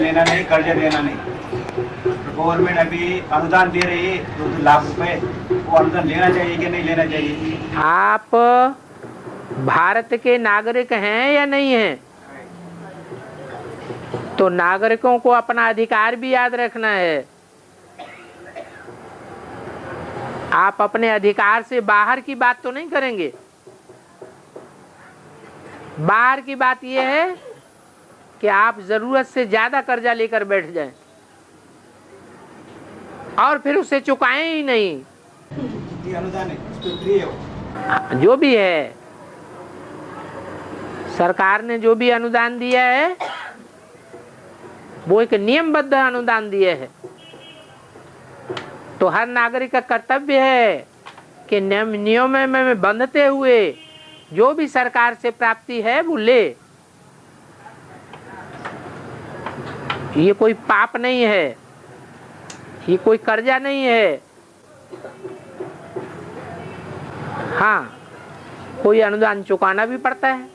लेना नहीं, कर्जा देना नहीं। गवर्नमेंट अभी अनुदान दे रही है 2 लाख रुपए, वो अनुदान लेना चाहिए कि नहीं लेना चाहिए? आप भारत के नागरिक हैं या नहीं हैं? तो नागरिकों को अपना अधिकार भी याद रखना है। आप अपने अधिकार से बाहर की बात तो नहीं करेंगे। बाहर की बात यह है कि आप जरूरत से ज्यादा कर्जा लेकर बैठ जाएं और फिर उसे चुकाएं ही नहीं। ये अनुदान है, इसको फ्री है। जो भी है, सरकार ने जो भी अनुदान दिया है वो एक नियमबद्ध अनुदान दिया है। तो हर नागरिक का कर्तव्य है कि नियमों में बंधते हुए जो भी सरकार से प्राप्ति है वो ले। ये कोई पाप नहीं है, ये कोई कर्जा नहीं है। हाँ, कोई अनुदान चुकाना भी पड़ता है,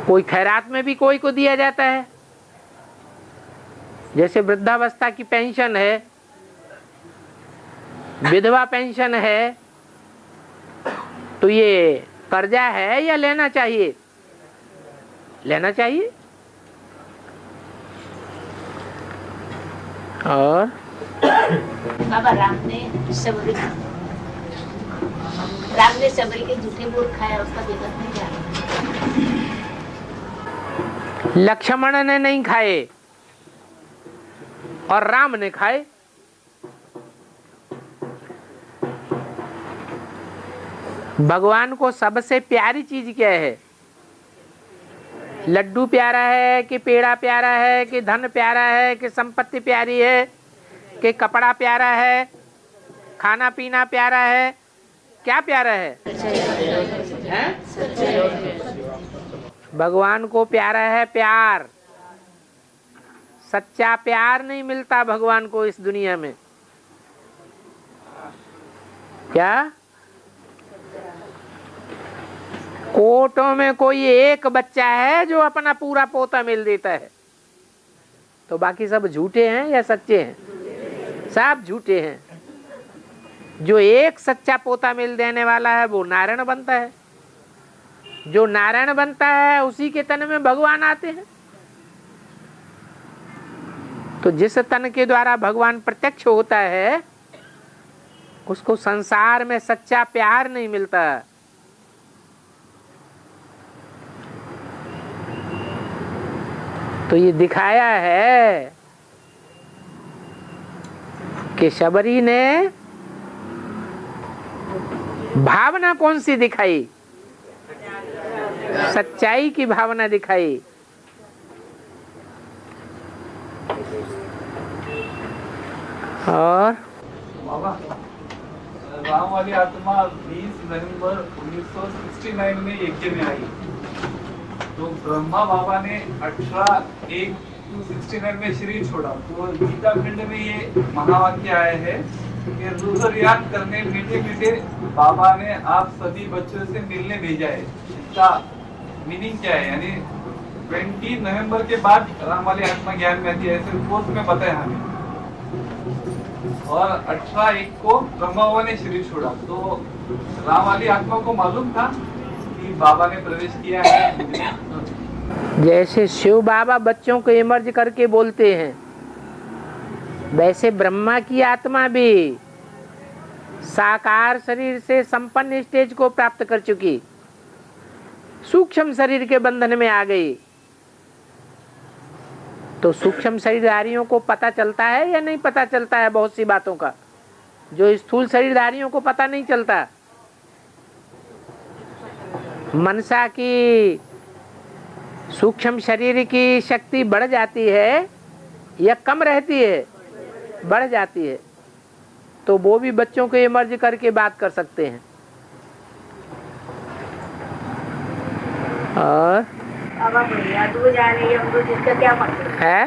कोई खैरात में भी कोई को दिया जाता है। जैसे वृद्धावस्था की पेंशन है, विधवा पेंशन है, तो ये कर्जा है या लेना चाहिए? लेना चाहिए। और बाबा राम ने सबरी के जूठे बोल खाया, उसका दिक्कत नहीं क्या? लक्ष्मण ने नहीं खाए और राम ने खाए। भगवान को सबसे प्यारी चीज क्या है? लड्डू प्यारा है कि पेड़ा प्यारा है कि धन प्यारा है कि संपत्ति प्यारी है कि कपड़ा प्यारा है, खाना पीना प्यारा है? क्या प्यारा है? भगवान को प्यारा है प्यार। सच्चा प्यार नहीं मिलता भगवान को इस दुनिया में। क्या कोटों में कोई एक बच्चा है जो अपना पूरा पोता मिल देता है? तो बाकी सब झूठे हैं या सच्चे हैं? सब झूठे हैं। जो एक सच्चा पोता मिल देने वाला है वो नारायण बनता है। जो नारायण बनता है उसी के तन में भगवान आते हैं। तो जिस तन के द्वारा भगवान प्रत्यक्ष होता है उसको संसार में सच्चा प्यार नहीं मिलता। तो ये दिखाया है कि शबरी ने भावना कौन सी दिखाई? सच्चाई की भावना दिखाई। और राम वाली आत्मा 20 नवंबर 1969 में यज्ञ में आई। तो ब्रह्मा बाबा ने 18/1/69 में शरीर छोड़ा। तो गीता खंड में ये महावाक्य आए हैं कि रुद्र याद करने मीठे मीठे बाबा ने आप सभी बच्चों से मिलने भेजा है। इसका मीनिंग क्या है? यानी 20 नवंबर के बाद राम वाली आत्मा ज्ञान में आती है, ऐसे रिपोर्ट में बताया हमें। और 18/1 को ब्रह्मा बाबा ने शरीर छोड़ा। तो राम वाली आत्मा को मालूम था कि बाबा ने प्रवेश किया है। जैसे शिव बाबा बच्चों को इमर्ज करके बोलते हैं, वैसे ब्रह्मा की आत्मा भी साकार शरीर से संपन्न स्टेज को प्राप्त कर चुकी, सूक्ष्म शरीर के बंधन में आ गई। तो सूक्ष्म शरीरधारियों को पता चलता है या नहीं पता चलता है बहुत सी बातों का, जो स्थूल शरीरधारियों को पता नहीं चलता। मनसा की सूक्ष्म शरीर की शक्ति बढ़ जाती है या कम रहती है? बढ़ जाती है। तो वो भी बच्चों को इमर्ज करके बात कर सकते हैं। और भैया जाने यमदूत, इसका क्या मतलब है?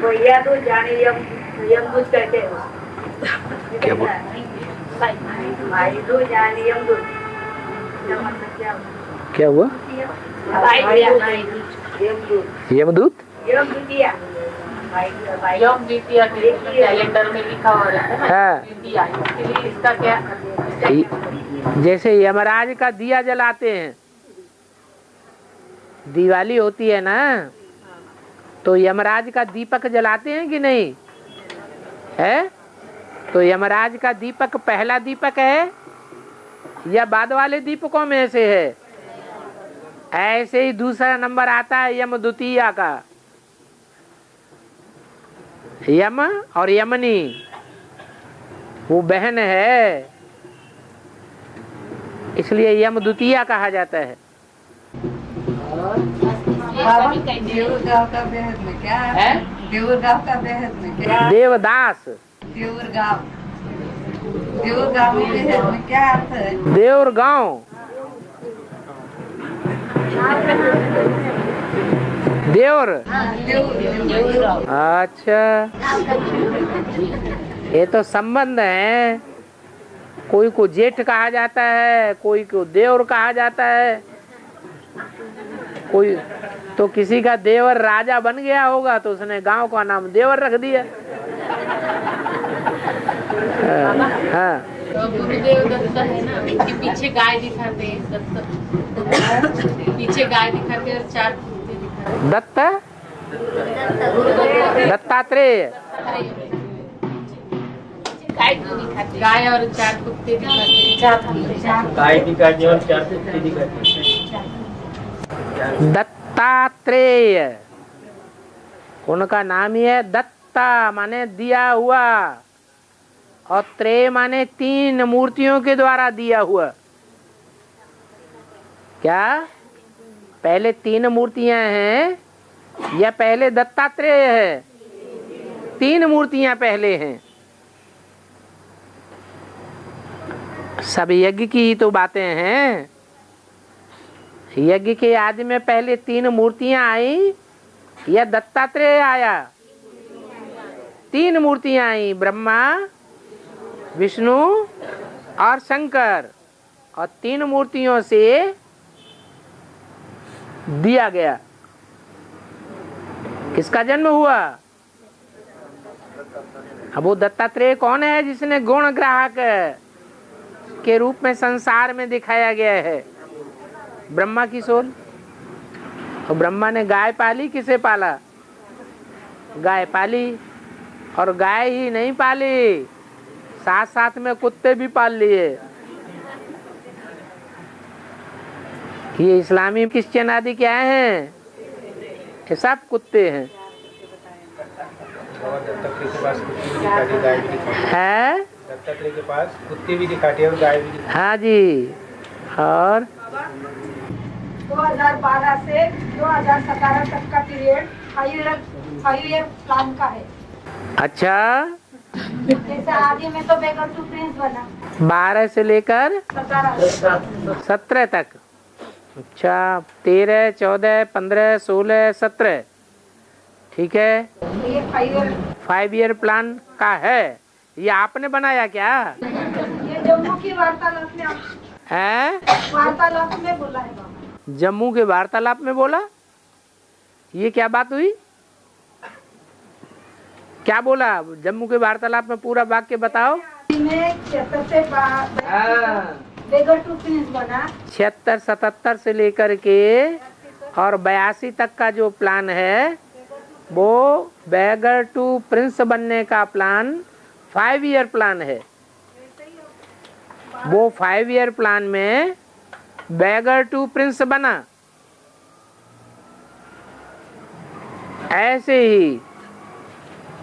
भैया तो जाने यमदूत कहते हैं। क्या बोल? भाई दो जाने यमदूत, मतलब क्या? क्या हुआ? यमदूत। यमदूत योग द्वितीया के कैलेंडर में लिखा हुआ रहता है ना, हाँ। द्वितीया, इसके लिए इसका क्या जैसे यमराज का दिया जलाते हैं, दिवाली होती है ना, तो यमराज का दीपक जलाते हैं कि नहीं है? तो यमराज का दीपक पहला दीपक है या बाद वाले दीपकों में से है? ऐसे ही दूसरा नंबर आता है यम द्वितीया का। यम और यमनी वो बहन है, इसलिए यम द्वितीया कहा जाता है। देवरगांव का बेहद में क्या है? देवरगांव का बेहद में क्या? देवदास। देवरगांव, देवरगांव के बेहद में क्या अर्थ है? देवरगांव, देवर। अच्छा, ये तो संबंध है। कोई को जेठ कहा जाता है, कोई को देवर कहा जाता है, कोई तो किसी का देवर राजा बन गया होगा तो उसने गांव का नाम देवर रख दिया। हाँ, तो गुरुदेव दत्त है ना, उनके पीछे गाय दिखाते हैं, दत्त पीछे गाय दिखाते हैं और 4 कुत्ते दिखाते हैं। दत्त, दत्तात्रेय। गाय क्यों दिखाते हैं? गाय और 4 कुत्ते दिखाते हैं। गाय दिखाते और 4 कुत्ते दिखाते हैं। दत्तात्रेय, उनका नाम ही है। दत्ता माने दिया हुआ, और त्रेय माने 3 मूर्तियों के द्वारा दिया हुआ। क्या पहले 3 मूर्तियां हैं या पहले दत्तात्रेय है? 3 मूर्तियां पहले हैं। सब यज्ञ की ही तो बातें हैं। यज्ञ के आदि में पहले 3 मूर्तियां आई या दत्तात्रेय आया? 3 मूर्तियां आई, ब्रह्मा, विष्णु और शंकर, और 3 मूर्तियों से दिया गया। किसका जन्म हुआ? अब वो दत्तात्रेय कौन है जिसने गुण ग्राहक के रूप में संसार में दिखाया गया है? ब्रह्मा की सोल। और ब्रह्मा ने गाय पाली, किसे पाला? गाय पाली। और गाय ही नहीं पाली, साथ साथ में कुत्ते भी पाल लिए। ये इस्लामी क्रिश्चियन आदि क्या हैं? ये सब कुत्ते हैं। है? दत्तात्रेय के पास कुत्ते भी दिखाते हैं और गाय भी दिखाते हैं। हाँ जी। और 2012 से 2017 तक का पीरियड 5 ईयर प्लान का है। अच्छा, जैसे आदि में तो बेगर टू प्रिंस बना 12 से लेकर 17 तक। अच्छा, 13, 14, 15, 16, 17, ठीक है। ये 5 ईयर प्लान का है। ये आपने बनाया क्या? ये जम्मू की वार्तालाप में है? वार्तालाप में बोला है बाबा। जम्मू के वार्तालाप में बोला? ये क्या बात हुई? क्या बोला जम्मू के वार्तालाप में? पूरा वाक्य बताओ। में 76 से बेगर टू प्रिंस बना। 76, 77 से लेकर के और 82 तक का जो प्लान है वो बेगर टू प्रिंस बनने का प्लान 5 ईयर प्लान है। वो 5 ईयर प्लान में बेगर टू प्रिंस बना। ऐसे ही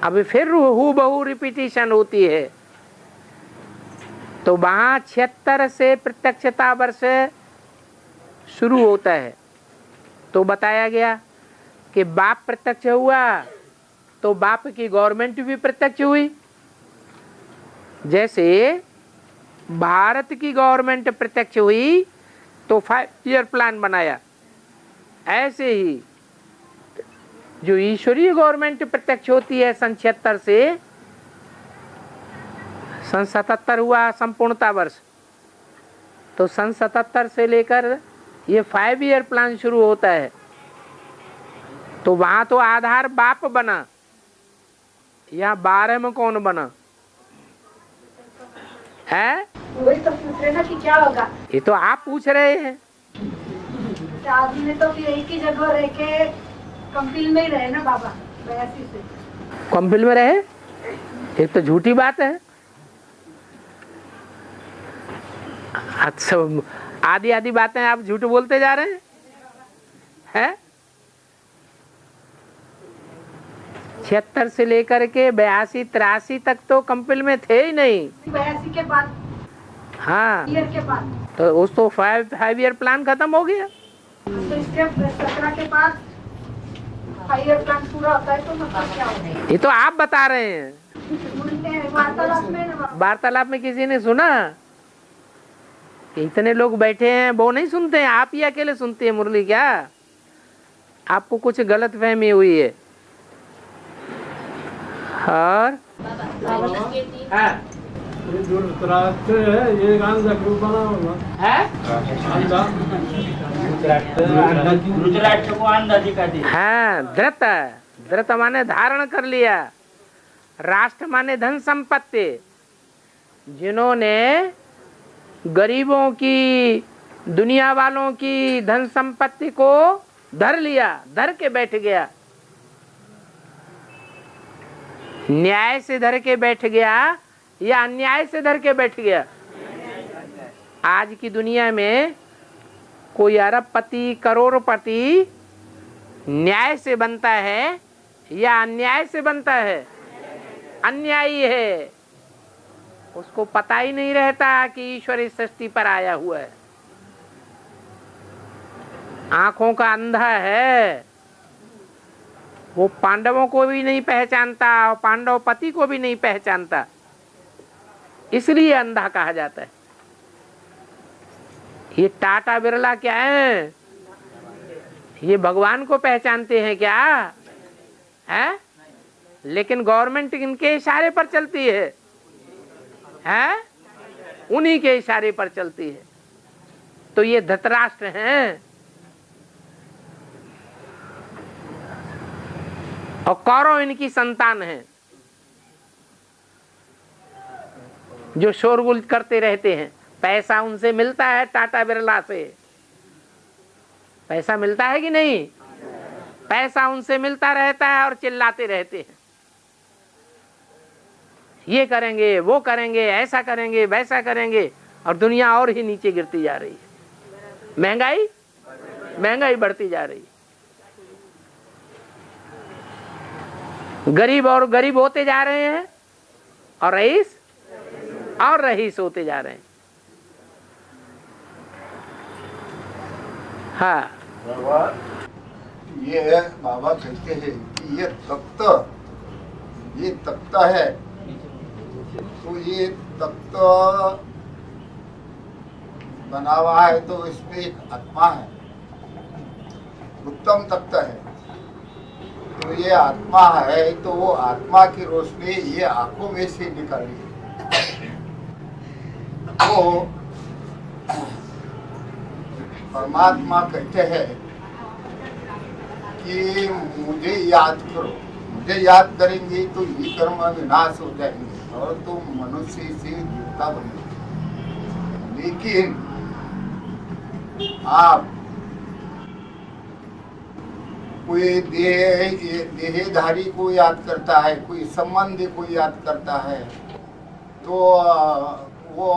अभी फिर हूबहू रिपीटिशन होती है। तो वहां 76 से प्रत्यक्षता वर्ष शुरू होता है। तो बताया गया कि बाप प्रत्यक्ष हुआ तो बाप की गवर्नमेंट भी प्रत्यक्ष हुई। जैसे भारत की गवर्नमेंट प्रत्यक्ष हुई तो 5 ईयर प्लान बनाया, ऐसे ही जो ईश्वरीय गवर्नमेंट प्रत्यक्ष होती है सन 76 से सन 77 हुआ संपूर्णता वर्ष। तो सन 77 से लेकर ये 5 ईयर प्लान शुरू होता है। तो वहां तो आधार बाप बना, यहाँ 12 में कौन बना है? वही तो पूछ रहे ना कि क्या होगा। ये तो आप पूछ रहे हैं। आदमी ने तो फिर एक ही जगह रह के कंपिल में ही रहे ना बाबा, 82 से कंपिल में रहे, ये तो झूठी बात है। अच्छा, आधी आधी बातें आप झूठ बोलते जा रहे हैं। 76 से लेकर के 82 83 तक तो कंपिल में थे ही नहीं। 82 के बाद, हाँ, ईयर के बाद तो उस तो 5 ईयर प्लान खत्म हो गया। तो इसके 17 के बाद 5 ईयर प्लान पूरा होता है तो मतलब क्या होता है? ये तो आप बता रहे हैं, वार्तालाप में ना। वार्तालाप में किसी ने सुना? इतने लोग बैठे हैं, वो नहीं सुनते हैं, आप ही अकेले सुनते हैं मुरली क्या? आपको कुछ गलत फहमी हुई है। और हाँ, धृत माने धारण कर लिया, राष्ट्र माने धन संपत्ति। जिन्होंने गरीबों की, दुनिया वालों की धन संपत्ति को धर लिया, धर के बैठ गया, न्याय से धर के बैठ गया या अन्याय से धर के बैठ गया? आज की दुनिया में कोई अरबपति, करोड़पति न्याय से बनता है या अन्याय से बनता है? अन्यायी है। उसको पता ही नहीं रहता कि ईश्वर इस सृष्टि पर आया हुआ है। आंखों का अंधा है, वो पांडवों को भी नहीं पहचानता और पांडव पति को भी नहीं पहचानता, इसलिए अंधा कहा जाता है। ये टाटा बिरला क्या है? ये भगवान को पहचानते हैं क्या है? लेकिन गवर्नमेंट इनके इशारे पर चलती है, उन्हीं के इशारे पर चलती है। तो ये धृतराष्ट्र हैं और कौरव इनकी संतान है, जो शोरगुल करते रहते हैं। पैसा उनसे मिलता है, टाटा बिरला से पैसा मिलता है कि नहीं? पैसा उनसे मिलता रहता है और चिल्लाते रहते हैं, ये करेंगे, वो करेंगे, ऐसा करेंगे, वैसा करेंगे, और दुनिया और ही नीचे गिरती जा रही है। महंगाई बढ़ती जा रही है। गरीब और गरीब होते जा रहे हैं और रईस होते जा रहे हैं। हाँ, ये बाबा कहते हैं कि ये तख्त है, तो ये तख्त बना हुआ है, तो इसमें एक आत्मा है, उत्तम तख्त है। तो ये आत्मा है, तो वो आत्मा की रोशनी ये आंखों में से निकल रही है। तो परमात्मा कहते हैं कि मुझे याद करो, मुझे याद करेंगे तो ये कर्म विनाश हो जाएंगे और तुम मनुष्य से देवता बनेंगे। लेकिन आप कोई देहधारी को याद करता है, कोई संबंधी को याद करता है, तो वो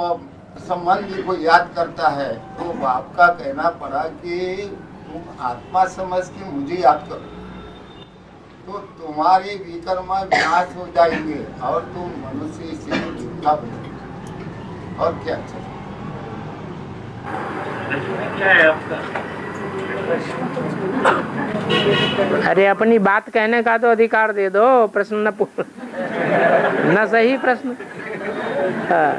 संबंधी को याद करता है, तो बाप का कहना पड़ा कि तुम आत्मा समझ के मुझे याद करो, तो तुम्हारे विकर्म विनाश हो जाएंगे और तुम मनुष्य से देवता बनेंगे। और क्या है आपका? अरे अपनी बात कहने का तो अधिकार दे दो, प्रश्न न सही प्रश्न। हाँ,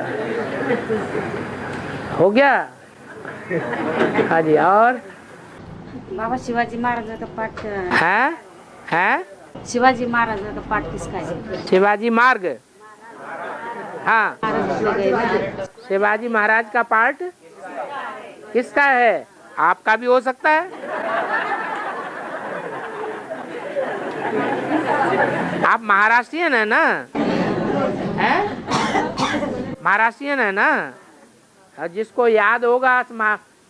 हो गया। हाँ जी। और बाबा शिवाजी महाराजांचा पाठ है? शिवाजी महाराजांचा पाठ किसका है? शिवाजी मार्ग। हाँ, शिवाजी महाराज का पाठ किसका है? आपका भी हो सकता है। आप महाराष्ट्रियन है ना? हैं? महाराष्ट्रियन है ना? और जिसको याद होगा,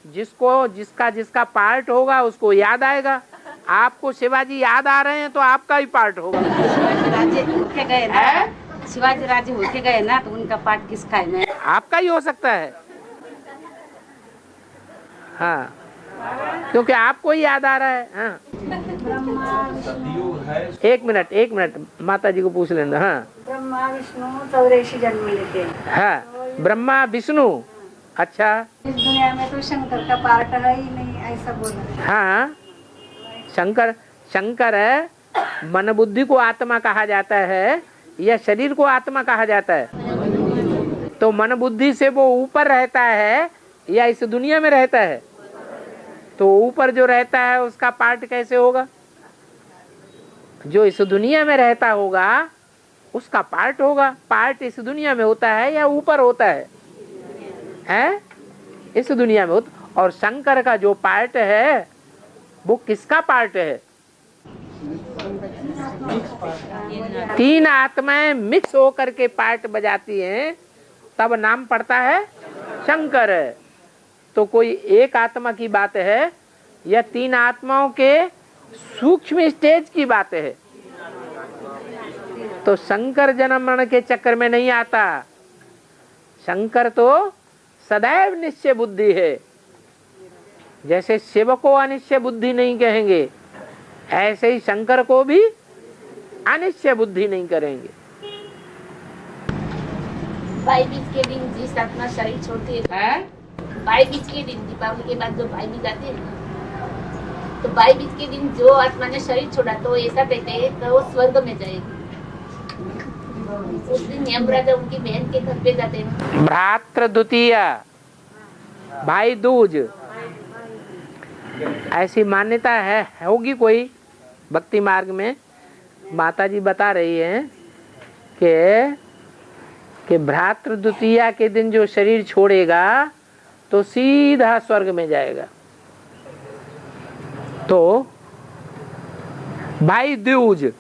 जिसका पार्ट होगा उसको याद आएगा। आपको शिवाजी याद आ रहे हैं तो आपका ही पार्ट होगा। राजे होके गए ना, शिवाजी राजे होके गए ना, तो उनका पार्ट किसका है? मैं आपका ही हो सकता है। हाँ, क्योंकि आपको ही याद आ रहा है। हाँ। एक मिनट माता जी को पूछ लेना। हाँ, ब्रह्मा विष्णु 84 जन्म लेते हैं। हाँ, ब्रह्मा विष्णु। अच्छा, इस दुनिया में तो शंकर का पार्ट है ही नहीं, ऐसा बोला। हाँ, शंकर है। मन बुद्धि को आत्मा कहा जाता है या शरीर को आत्मा कहा जाता है? तो मन बुद्धि से वो ऊपर रहता है या इस दुनिया में रहता है? तो ऊपर जो रहता है उसका पार्ट कैसे होगा? जो इस दुनिया में रहता होगा उसका पार्ट होगा। पार्ट इस दुनिया में होता है या ऊपर होता है? हैं? इस दुनिया में होता। और शंकर का जो पार्ट है वो किसका पार्ट है? तीन आत्माएं मिक्स होकर के पार्ट बजाती हैं, तब नाम पड़ता है शंकर। तो कोई एक आत्मा की बात है या तीन आत्माओं के सूक्ष्म स्टेज की बात है? तो शंकर जन्म मरण के चक्कर में नहीं आता। शंकर तो सदैव निश्चय बुद्धि है। जैसे शिव को अनिश्चय बुद्धि नहीं कहेंगे, ऐसे ही शंकर को भी अनिश्चय बुद्धि नहीं करेंगे। भाई बीज के दिन जिस आत्मा शरीर छोड़ती है, भाई बीज के दिन दीपावली के बाद जो भाई बीज आते हैं ना, तो भाई बीज के दिन जो आत्मा ने शरीर छोड़ा तो ऐसा कहते हैं कि वो स्वर्ग में जाएगी। उस दिन यमराज उनकी बहन के घर पे जाते हैं। भ्रातृ द्वितीय, भाई दूज, ऐसी मान्यता है, होगी कोई भक्ति मार्ग में। माता जी बता रही हैं कि भ्रातृ द्वितीया के दिन जो शरीर छोड़ेगा तो सीधा स्वर्ग में जाएगा। तो भाई दूज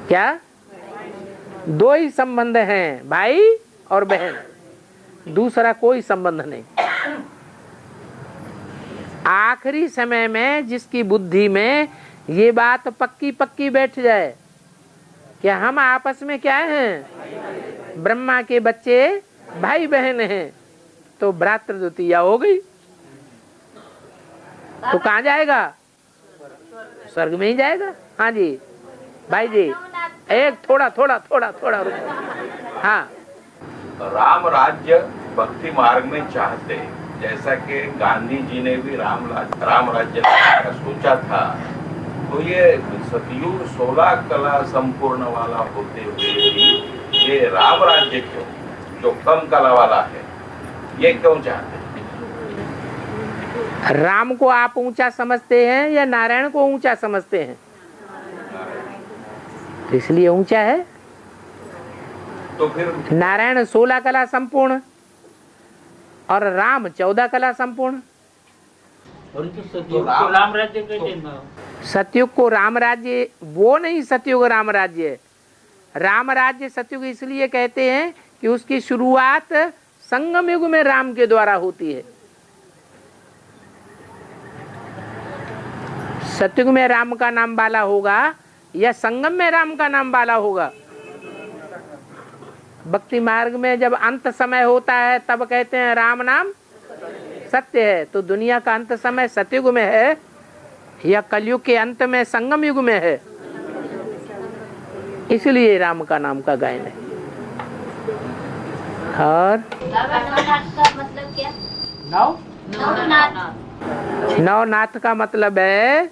क्या? दो ही संबंध हैं, भाई और बहन, दूसरा कोई संबंध नहीं। आखिरी समय में जिसकी बुद्धि में ये बात पक्की पक्की बैठ जाए कि हम आपस में क्या हैं, ब्रह्मा के बच्चे भाई बहन हैं, तो भ्रातृ द्वितीया हो गई। तो कहाँ जाएगा? स्वर्ग में ही जाएगा। हाँ जी भाई जी, एक थोड़ा रुको। हाँ, राम राज्य भक्ति मार्ग में चाहते हैं, जैसा कि गांधी जी ने भी राम राज्य का सोचा था। तो ये सतयुग 16 कला संपूर्ण वाला होते हुए भी ये राम राज्य क्यों, जो कम कला वाला है, ये क्यों चाहते हैं? राम को आप ऊंचा समझते हैं या नारायण को ऊंचा समझते हैं? इसलिए ऊंचा है। तो फिर नारायण 16 कला संपूर्ण और राम 14 कला संपूर्ण। तो राम राज्य कहते हैं ना। सतयुग को राम राज्य वो नहीं, सतयुग राम राज्य। राम राज्य सतयुग इसलिए कहते हैं कि उसकी शुरुआत संगम युग में राम के द्वारा होती है। सतयुग में राम का नाम वाला होगा या संगम में राम का नाम वाला होगा? भक्ति मार्ग में जब अंत समय होता है तब कहते हैं राम नाम सत्य है। तो दुनिया का अंत समय सतयुग में है या कलयुग के अंत में संगम युग में है? इसलिए राम का नाम का गायन है। और नवनाथ का मतलब क्या? नवनाथ का मतलब है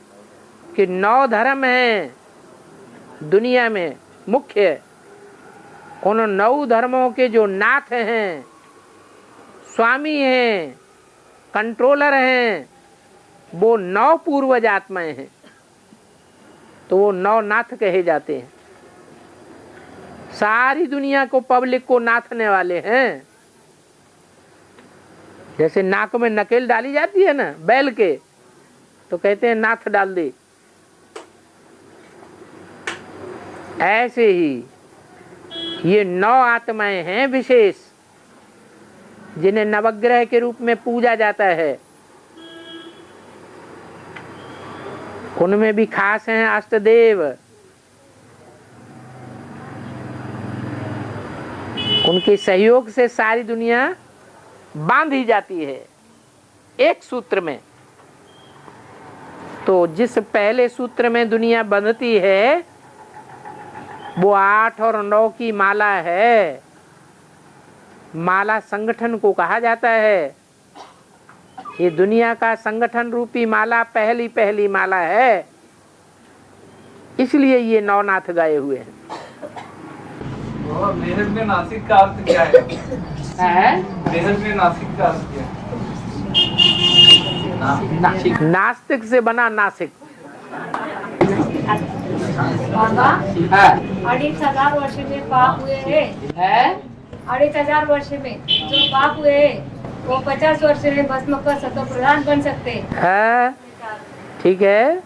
कि 9 धर्म हैं दुनिया में मुख्य। उन 9 धर्मों के जो नाथ हैं, स्वामी हैं, कंट्रोलर हैं, वो 9 पूर्वज आत्माएं हैं। तो वो 9 नाथ कहे जाते हैं। सारी दुनिया को, पब्लिक को नाथने वाले हैं। जैसे नाक में नकेल डाली जाती है ना बैल के, तो कहते हैं नाथ डाल दे। ऐसे ही ये 9 आत्माएं हैं विशेष, जिन्हें नवग्रह के रूप में पूजा जाता है। उनमें भी खास हैं अष्टदेव। उनके सहयोग से सारी दुनिया बांधी जाती है एक सूत्र में। तो जिस पहले सूत्र में दुनिया बंधती है वो 8 और 9 की माला है। माला संगठन को कहा जाता है। ये दुनिया का संगठन रूपी माला पहली माला है, इसलिए ये नवनाथ गाए हुए हैं। बेहद में नासिक का अर्थ क्या है? बेहद में नासिक का अर्थ क्या है? नास्तिक से बना नासिक। बाबा 2500 वर्ष में पाप हुए हैं। 2500 वर्ष में जो पाप हुए हैं वो 50 वर्ष में भस्म कर सतो प्रधान बन सकते हैं। ठीक है।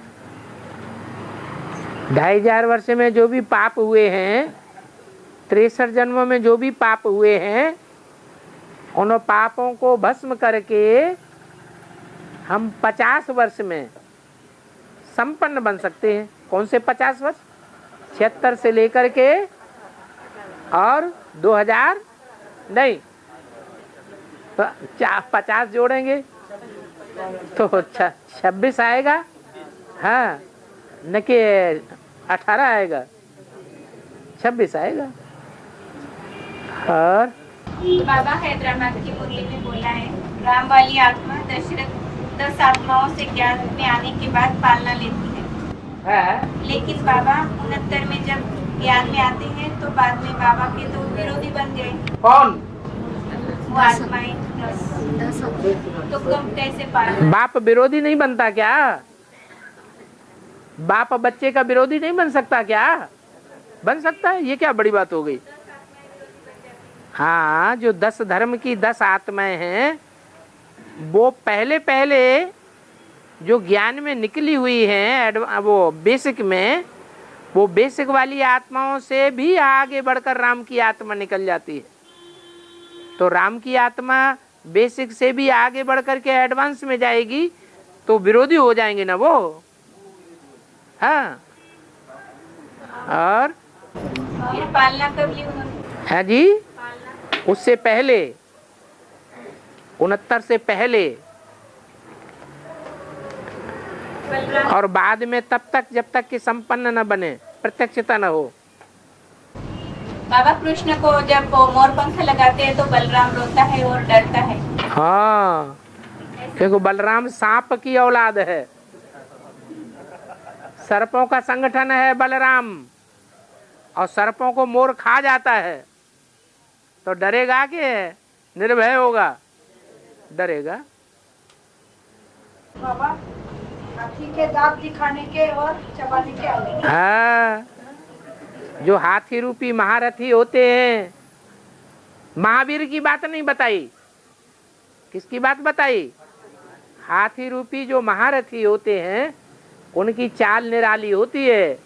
2500 वर्ष में जो भी पाप हुए हैं, 63 जन्मों में जो भी पाप हुए हैं, उन पापों को भस्म करके हम 50 वर्ष में संपन्न बन सकते हैं। कौन से 50 वर्ष? 76 से लेकर के और 2000 नहीं, 50 जोड़ेंगे तो 26 आएगा। हाँ, न कि 18 आएगा, 26 आएगा। और बाबा हैदराबाद की मुरली में बोला है, राम वाली आत्मा दशरथ 10 आत्माओं से ज्ञान में आने के बाद पालना लेती है। लेकिन बाबा 69 में जब ज्ञान में आते हैं तो बाद में बाबा के तो विरोधी बन गए। कौन? वो आत्माएं 10। तो कम कैसे पालना? बाप विरोधी नहीं बनता क्या? बाप बच्चे का विरोधी नहीं बन सकता क्या? बन सकता है। ये क्या बड़ी बात हो गई? हाँ, जो 10 धर्म की 10 आत्माएं हैं वो पहले जो ज्ञान में निकली हुई हैं, वो बेसिक में, वो बेसिक वाली आत्माओं से भी आगे बढ़कर राम की आत्मा निकल जाती है। तो राम की आत्मा बेसिक से भी आगे बढ़कर के एडवांस में जाएगी तो विरोधी हो जाएंगे ना वो। हाँ, और फिर पालना कब ली उन्होंने? है जी, उससे पहले 69 से पहले, और बाद में तब तक जब तक कि संपन्न न बने, प्रत्यक्षता न हो। बाबा कृष्ण को जब मोर पंख लगाते हैं तो बलराम रोता है और डरता है। हाँ, क्योंकि बलराम सांप की औलाद है, सर्पों का संगठन है बलराम, और सर्पों को मोर खा जाता है तो डरेगा कि निर्भय होगा? डरेगा। बाबा हाथी के दांत दिखाने के और चबाने के आगे। हाँ, जो हाथी रूपी महारथी होते हैं, महावीर की बात नहीं बताई, किसकी बात बताई? हाथी रूपी जो महारथी होते हैं उनकी चाल निराली होती है।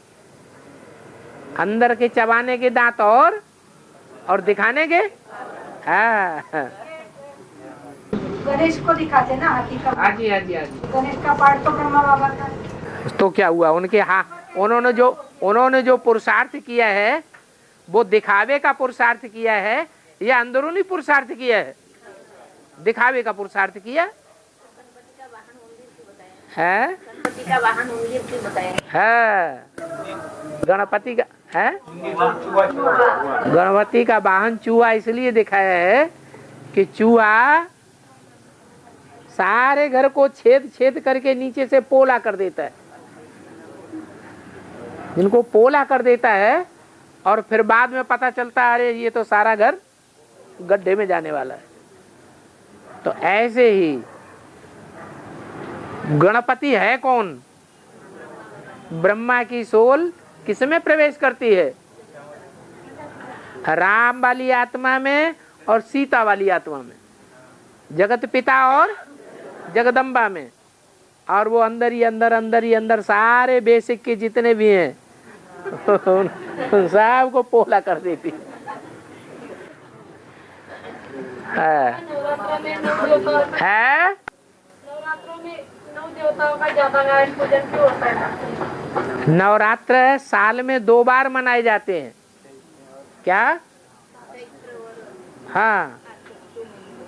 अंदर के चबाने के दांत और दिखाने के। हाँ, गणेश को दिखाते ना हाथी का। हाँ जी। गणेश का पाठ तो ब्रह्मा बाबा का। तो क्या हुआ? उनके उन्होंने जो पुरुषार्थ किया है वो दिखावे का पुरुषार्थ किया है या अंदरूनी पुरुषार्थ किया है? दिखावे का पुरुषार्थ किया है। गणपति का वाहन उंगली बताया है, गणपति का है, गणपति का वाहन चूहा इसलिए दिखाया है कि चूहा सारे घर को छेद करके नीचे से पोला कर देता है। जिनको पोला कर देता है और फिर बाद में पता चलता है अरे ये तो सारा घर गड्ढे में जाने वाला है। तो ऐसे ही गणपति है कौन? ब्रह्मा की सोल किसमें प्रवेश करती है? राम वाली आत्मा में और सीता वाली आत्मा में, जगत पिता और जगदम्बा में। और वो अंदर ही अंदर सारे बेसिक के जितने भी हैं उन सब को पोला कर देती है। नवरात्रों में 9 देवताओं का ज्यादा गायन पूजन क्यों होता है? नवरात्र साल में 2 बार मनाए जाते हैं। क्या? हाँ,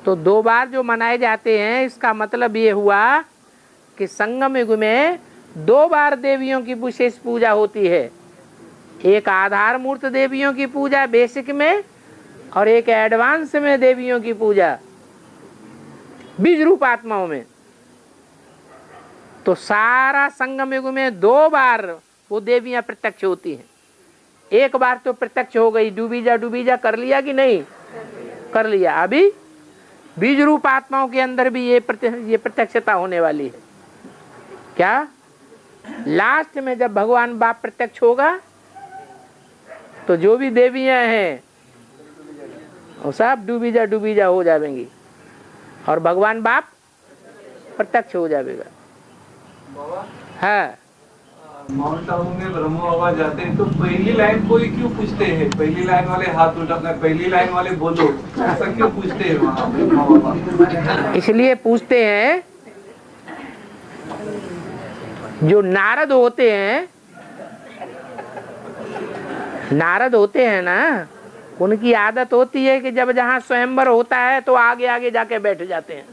तो 2 बार जो मनाए जाते हैं, इसका मतलब ये हुआ कि संगम युग में 2 बार देवियों की विशेष पूजा होती है। एक आधार मूर्त देवियों की पूजा बेसिक में, और एक एडवांस में देवियों की पूजा बीज रूप आत्माओं में। तो सारा संगम युग में 2 बार वो देवियां प्रत्यक्ष होती हैं। एक बार तो प्रत्यक्ष हो गई, डूबीजा कर लिया कि नहीं? कर लिया। अभी बीज रूप आत्माओं के अंदर भी ये प्रत्यक्षता होने वाली है। क्या? लास्ट में जब भगवान बाप प्रत्यक्ष होगा तो जो भी देवियां हैं वो सब डूबीजा हो जाएंगी और भगवान बाप प्रत्यक्ष हो जाएगा। हाँ, माउंट आबू में ब्रह्म बाबा जाते हैं तो पहली लाइन कोई क्यों पूछते हैं? पहली लाइन वाले हाथ उठाना, पहली लाइन वाले बोलो, ऐसा क्यों पूछते हैं वहाँ ब्रह्म बाबा? इसलिए पूछते हैं, जो नारद होते हैं ना, उनकी आदत होती है कि जब जहाँ स्वयंवर होता है तो आगे आगे जाके बैठ जाते हैं।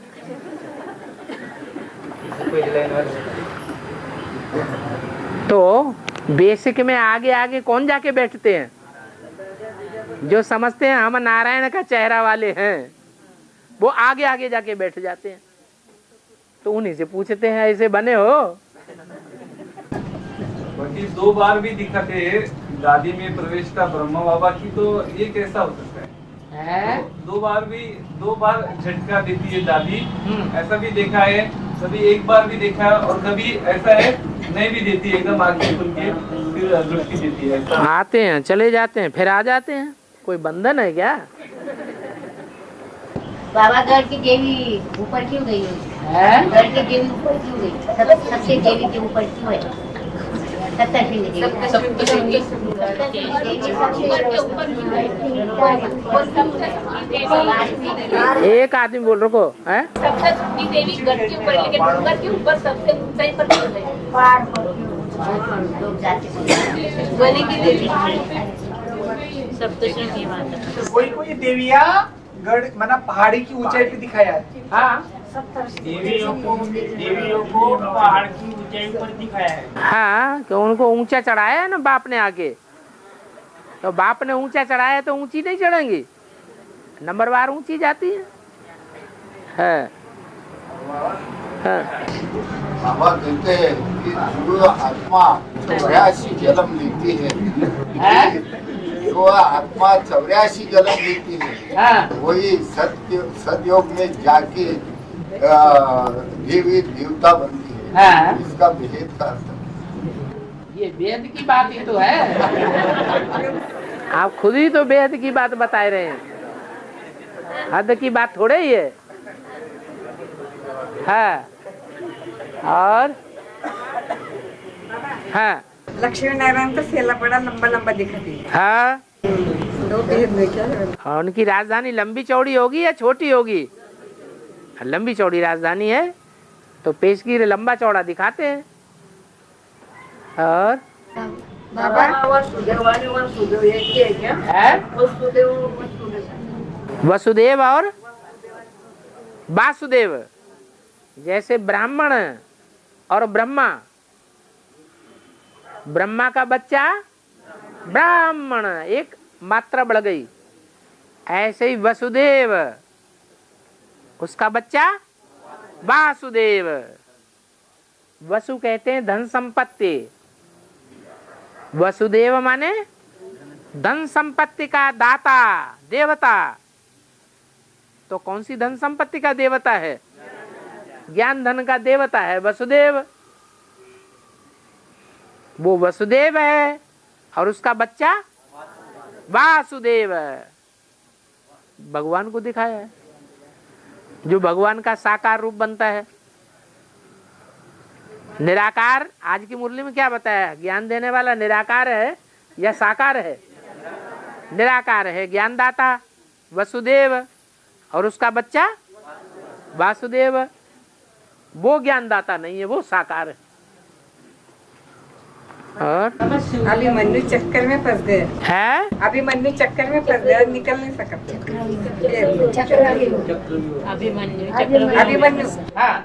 तो बेसिक में आगे आगे कौन जाके बैठते हैं? जो समझते हैं हम नारायण का चेहरा वाले हैं, वो आगे आगे जाके बैठ जाते हैं। तो उन्हीं से पूछते हैं, ऐसे बने हो? बाकी 2 बार भी दिखाते हैं दादी में प्रवेश का ब्रह्म बाबा की, तो ये कैसा हो सकता है? 2 बार झटका देती है दादी, ऐसा भी देखा है। कभी 1 बार भी देखा है और कभी ऐसा है नहीं भी देती है, एकदम आगे खुल के फिर दृष्टि देती है। आते हैं, चले जाते हैं, फिर आ जाते हैं। कोई बंधन है क्या? बाबा गढ़ की देवी ऊपर क्यों गई? गढ़ की देवी ऊपर क्यों गई? सबसे देवी के ऊपर क्यों है? एक आदमी बोल, रुको। है देवी गढ़ के ऊपर, लेकिन गढ़ के ऊपर सबसे ऊंचाई पर क्यों गई? गली की देवी सप्तशृंगी माता। कोई देवियां गढ़ मतलब पहाड़ी की ऊंचाई पे दिखाया है। हाँ, देवियों को पहाड़ की ऊंचाई पर दिखाया है। हाँ, तो उनको ऊंचा चढ़ाया है ना बाप ने आके। तो बाप ने ऊंचा चढ़ाया तो ऊंची नहीं चढ़ेंगी, नंबरवार ऊंची जाती है। बाबा कहते हैं कि जो आत्मा 84 जन्म लेती है, जो आत्मा 84 जन्म लेती है, वही सतयुग में जाके देवी देवता बनती है। इसका भेद का अर्थ, ये वेद की बात ही तो है। आप खुद ही तो वेद की बात बता रहे हैं, हद की बात थोड़े ही है। हाँ, और हाँ, लक्ष्मी नारायण का सेला बड़ा लंबा लंबा दिखती है। हाँ, 2 भेद में क्या? और उनकी राजधानी लंबी चौड़ी होगी या छोटी होगी? लंबी चौड़ी राजधानी है तो पेशगी लंबा चौड़ा दिखाते हैं। और बाबा वसुदेव और वासुदेव, जैसे ब्राह्मण और ब्रह्मा, ब्रह्मा का बच्चा ब्राह्मण, एक मात्रा बढ़ गई। ऐसे ही वसुदेव, उसका बच्चा वासुदेव। वसु कहते हैं धन संपत्ति, वसुदेव माने धन संपत्ति का दाता, देवता। तो कौन सी धन संपत्ति का देवता है? ज्ञान धन का देवता है वसुदेव। वो वसुदेव है और उसका बच्चा वासुदेव। भगवान को दिखाया है, जो भगवान का साकार रूप बनता है। निराकार, आज की मुरली में क्या बताया? ज्ञान देने वाला निराकार है, या साकार है? निराकार है। ज्ञानदाता वसुदेव और उसका बच्चा वासुदेव, वो ज्ञानदाता नहीं है, वो साकार है। और अभी मन्नू चक्कर में फंस गए है, अभी मन्नू चक्कर में फंस गया, निकल नहीं सकता। अभिमन्यु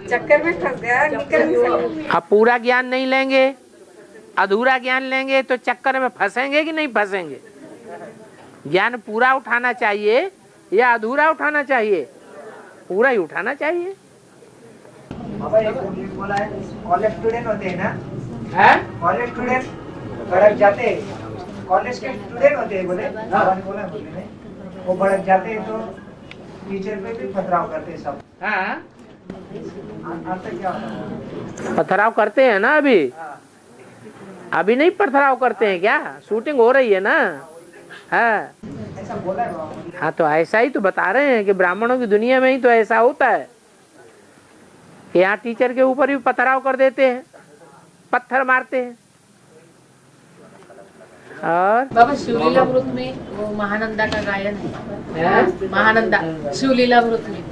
चक्कर में फंस गया, निकल नहीं सकता। अब पूरा ज्ञान नहीं लेंगे, अधूरा ज्ञान लेंगे तो चक्कर में फंसेंगे कि नहीं फंसेंगे? ज्ञान पूरा उठाना चाहिए या अधूरा उठाना चाहिए? पूरा ही उठाना चाहिए। बाबा एक बोला है, कॉलेज स्टूडेंट होते हैं ना, है? कॉलेज स्टूडेंट भड़क जाते हैं, कॉलेज के स्टूडेंट होते हैं बोले, बाबा ने बोला बोले नहीं, वो भड़क जाते हैं तो टीचर पे भी पथराव करते हैं सब। हाँ, अर्थ क्या होता है? पथराव करते हैं ना अभी? अभी नहीं पथराव करते हैं क्या? शूटिंग हो रही है ना। हाँ, ऐसा बोला है बाबा ने। हाँ, तो ऐसा ही तो बता रहे हैं कि ब्राह्मणों की दुनिया में ही तो ऐसा होता है कि यहाँ टीचर के ऊपर भी पथराव कर देते हैं, पत्थर मारते हैं। और बाबा शिवलीला व्रत में वो महानंदा का गायन है, महानंदा शिवलीला व्रत में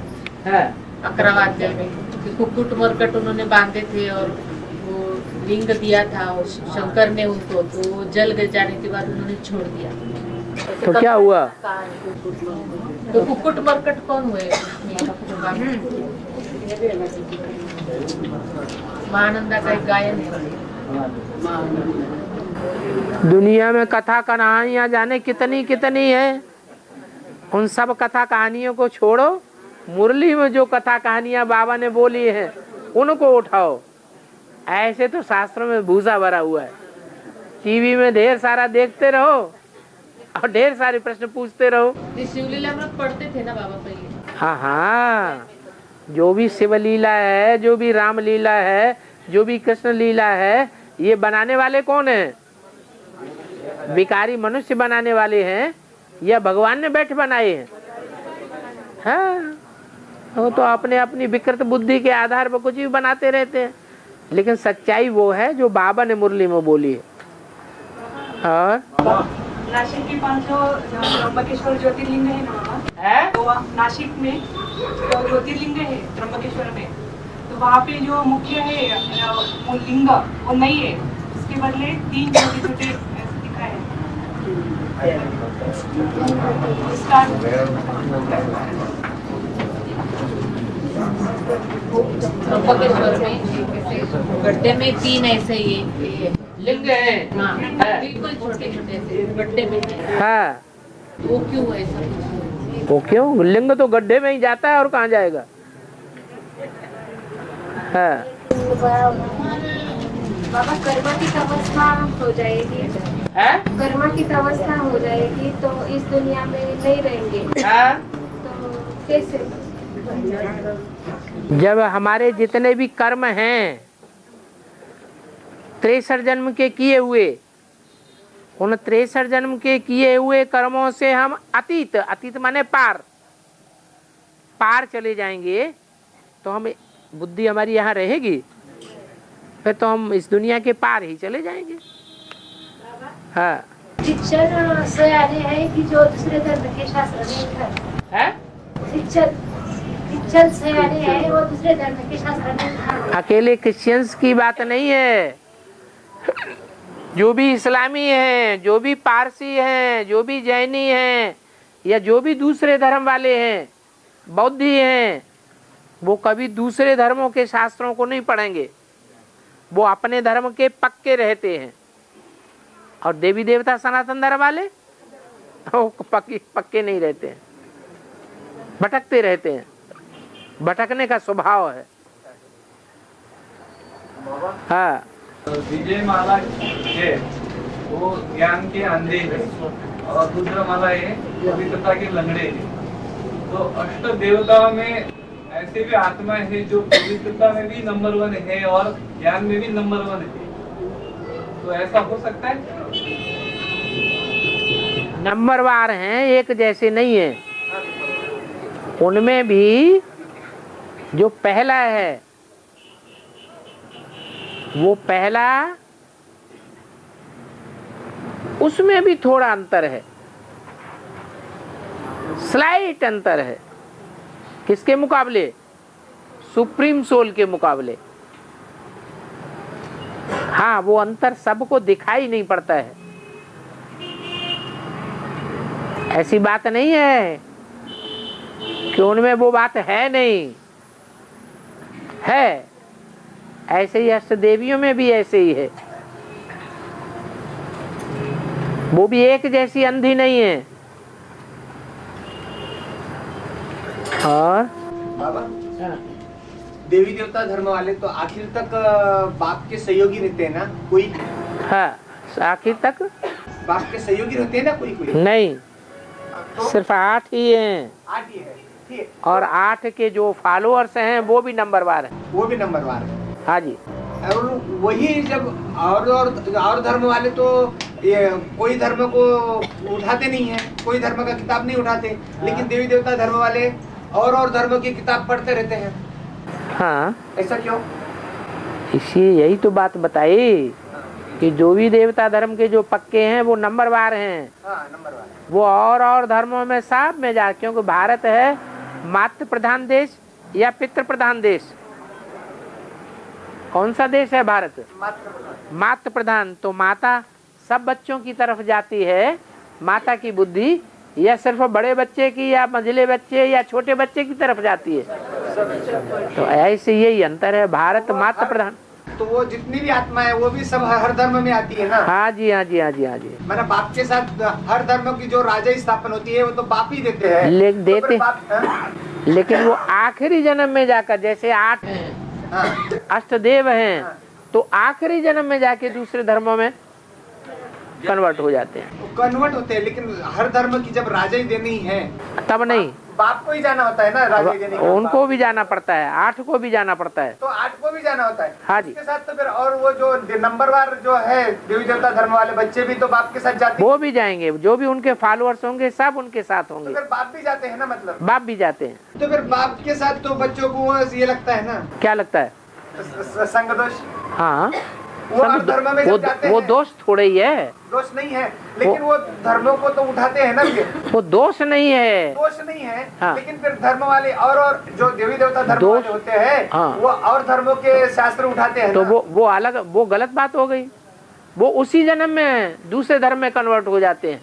11वां अध्याय में कि कुक्कुट मरकट उन्होंने बांधे थे और वो लिंग दिया था और शंकर ने उनको, तो वो जल गए, जाने के बाद उन्होंने छोड़ दिया। तो क्या हुआ? तो कुक्कुट मरकट कौन हुए? महानंदा का एक गायन है। दुनिया में कथा कहानियां जाने कितनी कितनी है, उन सब कथा कहानियों को छोड़ो, मुरली में जो कथा कहानियां बाबा ने बोली हैं उनको उठाओ। ऐसे तो शास्त्रों में भूसा भरा हुआ है, टीवी में ढेर सारा देखते रहो और ढेर सारे प्रश्न पूछते रहो। शिवलीला अमृत पढ़ते थे ना बाबा पहले? हाँ हाँ, जो भी शिव लीला है, जो भी राम लीला है, जो भी कृष्ण लीला है, ये बनाने वाले कौन है? विकारी मनुष्य बनाने वाले हैं या भगवान ने बैठ बनाए हैं? हाँ, वो तो अपने अपनी विकृत बुद्धि के आधार पर कुछ भी बनाते रहते हैं, लेकिन सच्चाई वो है जो बाबा ने मुरली में बोली है। और नासिक के पास जो त्र्यंबकेश्वर ज्योतिर्लिंग है ना बाबा, तो नासिक में जो ज्योतिर्लिंग है त्र्यंबकेश्वर में, तो वहाँ पे जो मुख्य है वो लिंग वो नहीं है, उसके बदले 3 छोटे छोटे दिखा है। इसका त्र्यंबकेश्वर में गड्ढे में 3 ऐसे ये लिंग है। हाँ, बिल्कुल छोटे छोटे से गड्ढे में। हाँ, वो क्यों ऐसा? वो क्यों? लिंग तो गड्ढे में ही जाता है और कहाँ जाएगा? हाँ, बाबा कर्मा की अवस्था हो जाएगी, कर्मा की अवस्था हो जाएगी तो इस दुनिया में नहीं रहेंगे, तो कैसे? जब हमारे जितने भी कर्म हैं 63 जन्म के किए हुए, उन 63 जन्म के किए हुए कर्मों से हम अतीत, अतीत माने पार, पार चले जाएंगे, तो हम बुद्धि हमारी यहाँ रहेगी, फिर तो हम इस दुनिया के पार ही चले जाएंगे। हाँ, शिक्षण से आने हैं कि जो दूसरे धर्म के शास्त्र में था, शिक्षण से आने हैं वो दूसरे धर्म के शास्त्र में था। अकेले क्रिश्चियंस की बात नहीं है, जो भी इस्लामी हैं, जो भी पारसी हैं, जो भी जैनी हैं, या जो भी दूसरे धर्म वाले हैं, बौद्धि हैं, वो कभी दूसरे धर्मों के शास्त्रों को नहीं पढ़ेंगे, वो अपने धर्म के पक्के रहते हैं। और देवी देवता सनातन धर्म वाले वो पक्के नहीं रहते हैं, भटकते रहते हैं, भटकने का स्वभाव है। हाँ, विजय माला है वो ज्ञान के अंधे है और दूसरा माला है पवित्रता के लंगड़े है। तो अष्ट देवताओं में ऐसे भी आत्मा है जो पवित्रता में भी नंबर 1 है और ज्ञान में भी नंबर 1 है, तो ऐसा हो सकता है? नंबरवार हैं, एक जैसे नहीं है। उनमें भी जो पहला है वो पहला उसमें भी थोड़ा अंतर है, स्लाइट अंतर है। किसके मुकाबले? सुप्रीम सोल के मुकाबले। हाँ, वो अंतर सबको दिखाई नहीं पड़ता है। ऐसी बात नहीं है कि उनमें वो बात है नहीं, है। ऐसे ही अष्ट देवियों में भी ऐसे ही है, वो भी एक जैसी अंधी नहीं है। और बाबा, देवी देवता धर्म वाले तो आखिर तक बाप के सहयोगी रहते हैं ना कोई? हाँ, आखिर तक बाप के सहयोगी रहते हैं ना कोई कोई? नहीं, तो सिर्फ 8 ही हैं। 8 ही है, ठीक है। और 8 के जो फॉलोअर्स हैं वो भी नंबरवार हैं। वो भी नंबरवार है। हाँ जी। और वही जब और धर्म वाले तो ये कोई धर्म को उठाते नहीं है, कोई धर्म का किताब नहीं उठाते, लेकिन देवी देवता धर्म वाले और धर्म की किताब पढ़ते रहते हैं। हाँ, ऐसा क्यों? इसलिए यही तो बात बताई कि जो भी देवता धर्म के जो पक्के हैं वो नंबरवार हैं। हाँ, नंबरवार। वो और धर्मों में साथ में जा, क्योंकि भारत है मातृ प्रधान देश या पितृ प्रधान देश? कौन सा देश है भारत? मातृ प्रधान। तो माता सब बच्चों की तरफ जाती है, माता की बुद्धि, या सिर्फ बड़े बच्चे की या मझले बच्चे या छोटे बच्चे की तरफ जाती है? तो ऐसे यही अंतर है, भारत मातृ प्रधान। तो वो जितनी भी आत्मा है वो भी सब हर धर्म में आती है ना? हाँ जी, हाँ जी, हाँ जी, हाँ जी। मतलब बाप के साथ हर धर्म की जो राजा स्थापन होती है वो तो बाप ही देते हैं। देते, हाँ? लेकिन वो आखिरी जन्म में जाकर, जैसे 8 हाँ। अष्टदेव हैं, तो आखिरी जन्म में जाके दूसरे धर्मों में कन्वर्ट हो जाते हैं। कन्वर्ट होते हैं, लेकिन हर धर्म की जब राजा ही देनी है तब नहीं, बाप को ही जाना होता है ना राजा देने का? उनको भी जाना पड़ता है, 8 को भी जाना पड़ता है। तो 8 को भी जाना होता है? हाँ जी। इसके साथ तो फिर और वो जो नंबरवार जो है देवी देवता धर्म वाले बच्चे भी तो बाप के साथ जाते हैं? वो भी जाएंगे, जो भी उनके फॉलोअर्स होंगे सब उनके साथ होंगे। तो फिर बाप भी जाते हैं ना? मतलब बाप भी जाते हैं। तो फिर बाप के साथ तो बच्चों को ये लगता है ना? क्या लगता है? संग दोष। हाँ, वो हर धर्म में जब जाते हैं, वो दोष थोड़े ही है। दोष नहीं है, लेकिन वो धर्मों को तो उठाते हैं ना? वो दोष नहीं है, दोष नहीं है। हाँ। लेकिन फिर धर्म वाले और जो देवी देवता धर्म वाले होते हैं, हाँ। वो और धर्मों के शास्त्र उठाते हैं तो ना? वो अलग, वो गलत बात हो गई। वो उसी जन्म में दूसरे धर्म में कन्वर्ट हो जाते हैं,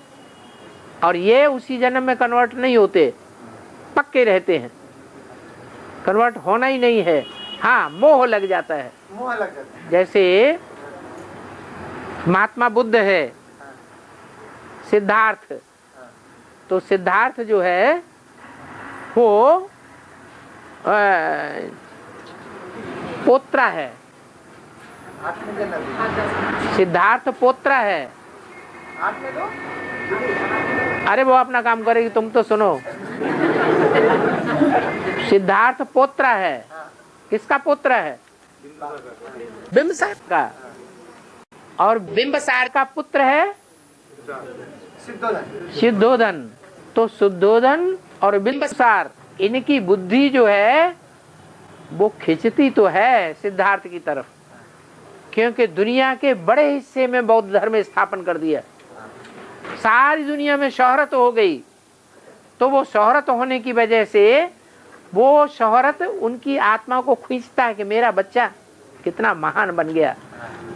और ये उसी जन्म में कन्वर्ट नहीं होते, पक्के रहते हैं, कन्वर्ट होना ही नहीं है। हाँ, मोह लग जाता है। मोह लग जाता है। जैसे महात्मा बुद्ध है, सिद्धार्थ, तो सिद्धार्थ जो है वो पोत्रा है, सिद्धार्थ पोत्रा है। अरे वो अपना काम करेगी, तुम तो सुनो। सिद्धार्थ पोत्रा है। किसका पुत्र है? बिंबसार का। और बिंबसार का पुत्र है सिद्धोधन। तो सिद्धोधन और बिंबसार, इनकी बुद्धि जो है वो खिंचती तो है सिद्धार्थ की तरफ, क्योंकि दुनिया के बड़े हिस्से में बौद्ध धर्म स्थापन कर दिया, सारी दुनिया में शोहरत हो गई। तो वो शोहरत होने की वजह से वो शोहरत उनकी आत्मा को खींचता है कि मेरा बच्चा कितना महान बन गया।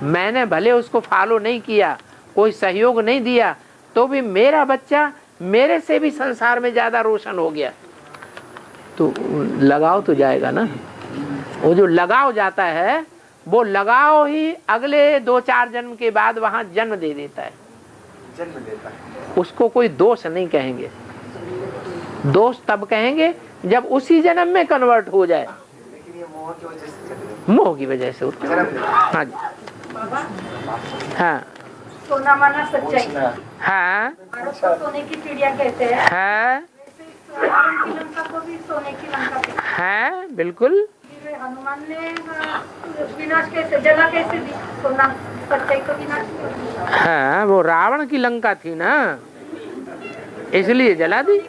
मैंने भले उसको फॉलो नहीं किया, कोई सहयोग नहीं दिया, तो भी मेरा बच्चा मेरे से भी संसार में ज्यादा रोशन हो गया। तो लगाव तो जाएगा ना। वो जो लगाव जाता है, वो लगाव ही अगले 2-4 जन्म के बाद वहां जन्म दे देता है। जन्म देता है। उसको कोई दोष नहीं कहेंगे। दोष तब कहेंगे जब उसी जन्म में कन्वर्ट हो जाए। लेकिन ये मोह की वजह से, मोह की वजह से होता है। हाँ जी, हाँ सोना माना सच्चाई। हाँ भारत को सोने की चिड़िया कहते हैं। हाँ वैसे रावण की लंका को भी सोने की लंका कहते हैं। हाँ बिल्कुल। फिर हनुमान ने विनाश कैसे, जला कैसे दी? सोना सच्चाई को विनाश किया। हाँ, वो रावण की लंका थी ना, इसलिए जला दी।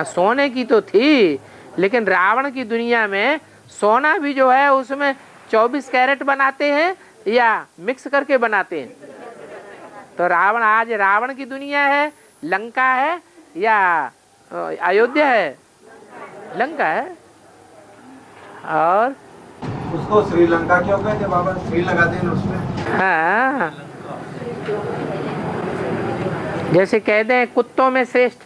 सोने की तो थी, लेकिन रावण की दुनिया में सोना भी जो है उसमें 24 कैरेट बनाते हैं या मिक्स करके बनाते हैं। तो रावण, आज रावण की दुनिया है, लंका है या अयोध्या है? लंका है। और उसको श्रीलंका क्यों कहते बाबा? श्री लगाते हैं उसमें। हाँ, जैसे कहते हैं कुत्तों में श्रेष्ठ,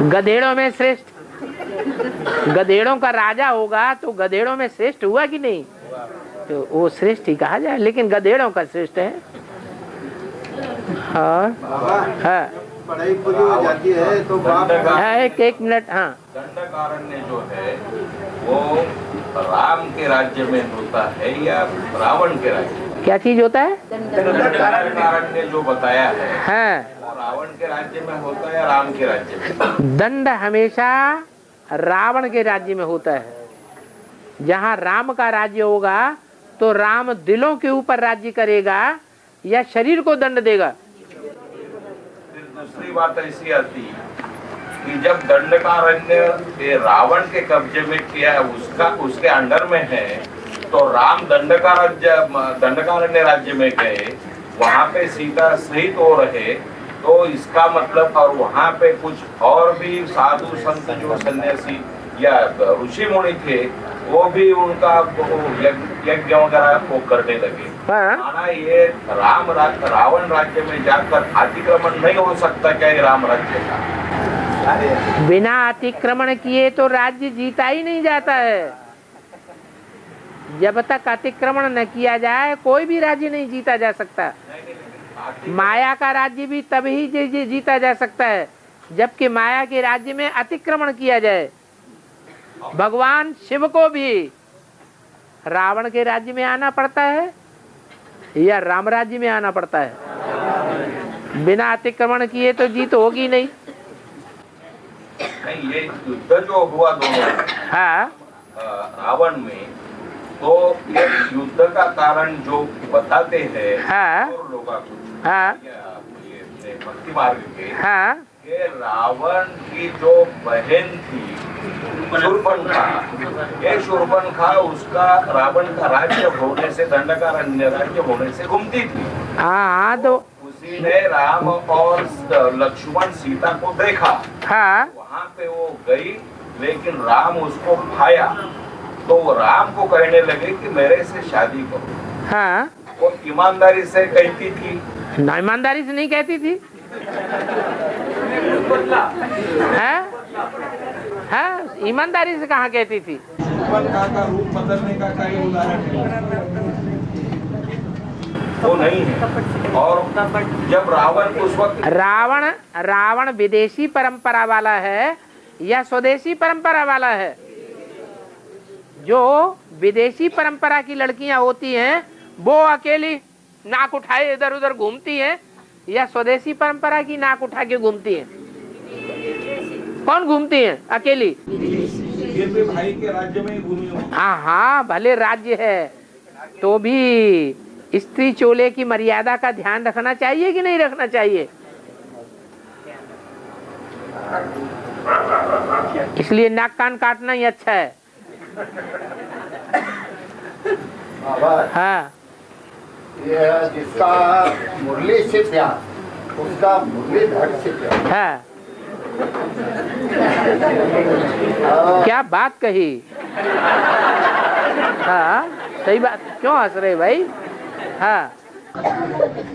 गधेड़ों में श्रेष्ठ। गधेड़ों का राजा होगा तो गधेड़ों में श्रेष्ठ हुआ कि नहीं? तो वो श्रेष्ठ ही कहा जाए, लेकिन गधेड़ों का श्रेष्ठ है। और हाँ, पढ़ाई पूरी हो जाती है तो हाँ, एक मिनट। हाँ, दंडकारण्य जो है वो राम के राज्य में होता है या रावण के राज्य में? क्या चीज होता है? दंडकारण्य जो बताया है, हाँ, वो रावण के राज्य में होता है या राम के राज्य में? दंड हमेशा रावण के राज्य में होता है। जहाँ राम का राज्य होगा तो राम दिलों के ऊपर राज्य करेगा या शरीर को दंड देगा? फिर दूसरी बात ऐसी आती कि जब दंडकारण्य रावण के कब्जे में किया, उसके अंडर में है, तो राम दंडकारण्य राज्य में गए, वहाँ पे सीता सहित हो रहे, तो इसका मतलब, और वहाँ पे कुछ और भी साधु संत जो सन्यासी या ऋषि मुनि थे, वो भी उनका यज्ञ वगैरह वो करने लगे। माना ये रावण राज्य में जाकर अतिक्रमण नहीं हो सकता क्या ये राम राज्य का? बिना अतिक्रमण किए तो राज्य जीता ही नहीं जाता है। जब तक अतिक्रमण न किया जाए कोई भी राज्य नहीं जीता जा सकता। माया का राज्य भी तभी जीता जा सकता है जबकि माया के राज्य में अतिक्रमण किया जाए। भगवान शिव को भी रावण के राज्य में आना पड़ता है या राम राज्य में आना पड़ता है? बिना अतिक्रमण किए तो जीत होगी नहीं। ये युद्ध जो हुआ दोनों, हाँ, रावण में, तो ये युद्ध का कारण जो बताते हैं, हाँ, लोग हाँ, ये भक्ति मार्ग के, हाँ, ये रावण की जो बहन थी शूर्पणखा, ये शूर्पणखा उसका रावण का राज्य होने से, दंडकारण्य राज्य होने से घूमती थी। हाँ, तो उसी ने राम और लक्ष्मण सीता को देखा, हाँ, वहाँ पे वो गई, लेकिन राम उसको भाया, तो वो राम को कहने लगे कि मेरे से शादी करो। हाँ, वो ईमानदारी से कहती थी? ना, ईमानदारी से नहीं कहती थी। हाँ, ईमानदारी से कहाँ कहती थी? का रूप बदलने का कोई उदाहरण वो नहीं है। और जब रावण उस वक्त, रावण विदेशी परंपरा वाला है या स्वदेशी परंपरा वाला है? जो विदेशी परंपरा की लड़कियां होती हैं वो अकेली नाक उठाए इधर उधर घूमती हैं या स्वदेशी परंपरा की नाक उठा के घूमती हैं? कौन घूमती हैं? अकेली। ये तो भाई के राज्य में ही घूमी। हाँ, भले राज्य है तो भी स्त्री चोले की मर्यादा का ध्यान रखना चाहिए कि नहीं रखना चाहिए? इसलिए नाक कान काटना ही अच्छा है। हाँ, ये जिसका मुरली से प्यार, उसका मुरलीधर से प्यार। हाँ, क्या बात कही। हाँ, सही बात। क्यों हंस रहे भाई? हाँ,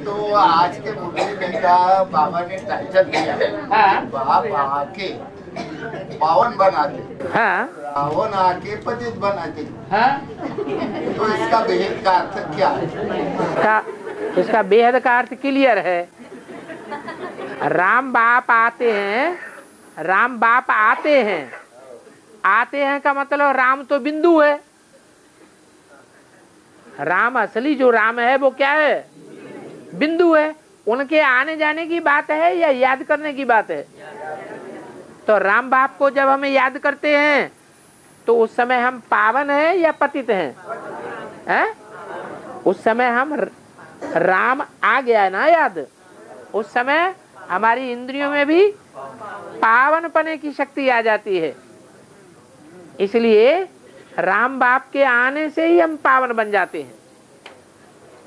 तो आज के मुरली में का बाबा ने टाइटल दिया है, हाँ, बाप आके पावन बनाते, हाँ, रावण आके पतित बनाते। हाँ, तो इसका बेहद का अर्थ क्या है? इसका बेहद का अर्थ क्लियर है। राम बाप आते हैं, राम बाप आते हैं, आते हैं का मतलब राम तो बिंदु है। राम असली जो राम है वो क्या है? बिंदु है। उनके आने जाने की बात है या याद करने की बात है? तो राम बाप को जब हमें याद करते हैं तो उस समय हम पावन हैं या पतित हैं? उस समय हम राम आ गया ना याद, उस समय हमारी इंद्रियों में भी पावन पने की शक्ति आ जाती है। इसलिए राम बाप के आने से ही हम पावन बन जाते हैं।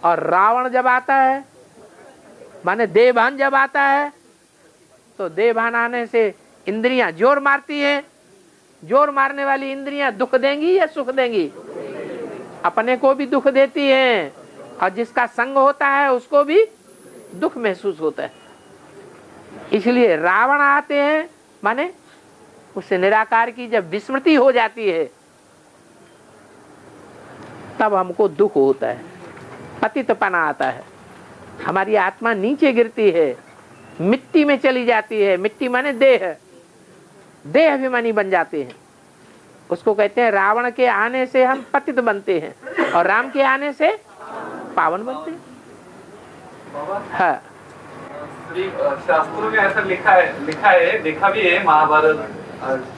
और रावण जब आता है, माने देवभान जब आता है, तो देवभान आने से इंद्रियां जोर मारती हैं। जोर मारने वाली इंद्रियां दुख देंगी या सुख देंगी? अपने को भी दुख देती हैं, और जिसका संग होता है उसको भी दुख महसूस होता है। इसलिए रावण आते हैं, माने उस निराकार की जब विस्मृति हो जाती है तब हमको दुख होता है, पतितपना आता है, हमारी आत्मा नीचे गिरती है, मिट्टी में चली जाती है। मिट्टी माने देह, देह अभिमानी बन जाते हैं। उसको कहते हैं रावण के आने से हम पतित बनते हैं और राम के आने से पावन बनते हैं। हाँ, शास्त्रों में ऐसा लिखा है, देखा भी है महाभारत,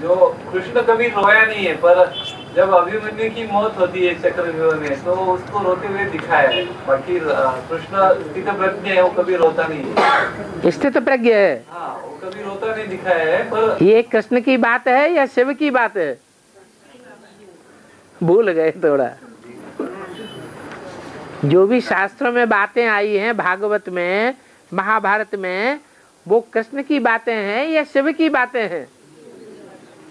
जो कृष्ण कभी रोया नहीं है, पर जब अभिमन्यु की मौत होती है चक्रव्यूह में तो उसको रोते हुए दिखाया है। बाकी कृष्ण स्थित प्रज्ञ है, वो कभी रोता नहीं है। स्थित प्रज्ञ है, हाँ, वो कभी रोता नहीं दिखाया है। पर ये कृष्ण की बात है या शिव की बात है? भूल गए थोड़ा। जो भी शास्त्रों में बातें आई हैं, भागवत में, महाभारत में, वो कृष्ण की बातें हैं या शिव की बातें हैं?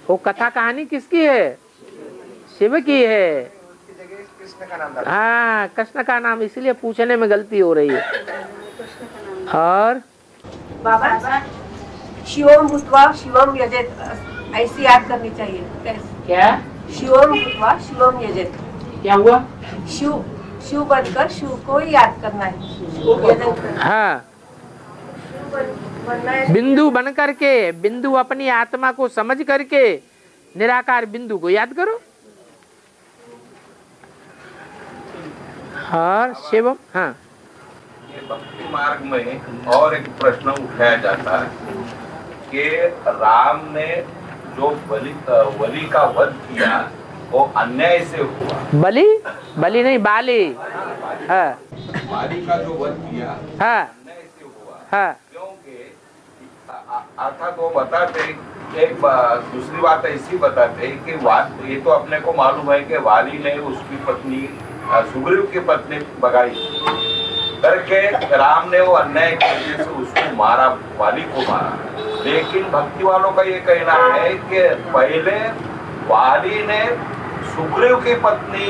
वो कथा कहानी किसकी है? शिव की है। हाँ, कृष्ण का नाम, इसलिए पूछने में गलती हो रही है। और बाबा शिवम भूतवा शिवम यजेत, ऐसी याद करनी चाहिए। कैसे? क्या? शिवम भूतवा शिवम यजेत। क्या हुआ? शिव बनकर शिव को ही याद करना है। हाँ, बिंदु बन करके, बिंदु अपनी आत्मा को समझ करके निराकार बिंदु को याद करो। और शिवम, हाँ, ये भक्ति मार्ग में और एक प्रश्न उठाया जाता है कि राम ने जो बलि का वध किया वो अन्याय से हुआ। बलि नहीं, बाली। हाँ, बाली का जो वध किया हाँ, अन्याय से हुआ। हाँ, क्योंकि अर्थात वो बताते, एक दूसरी बात ऐसी बताते कि ये तो अपने को मालूम है कि वाली ने उसकी पत्नी सुग्रीव की पत्नी भगाई करके राम ने वो अन्याय करने से उसको मारा, वाली को मारा। लेकिन भक्ति वालों का ये कहना है कि पहले वाली ने सुग्रीव की पत्नी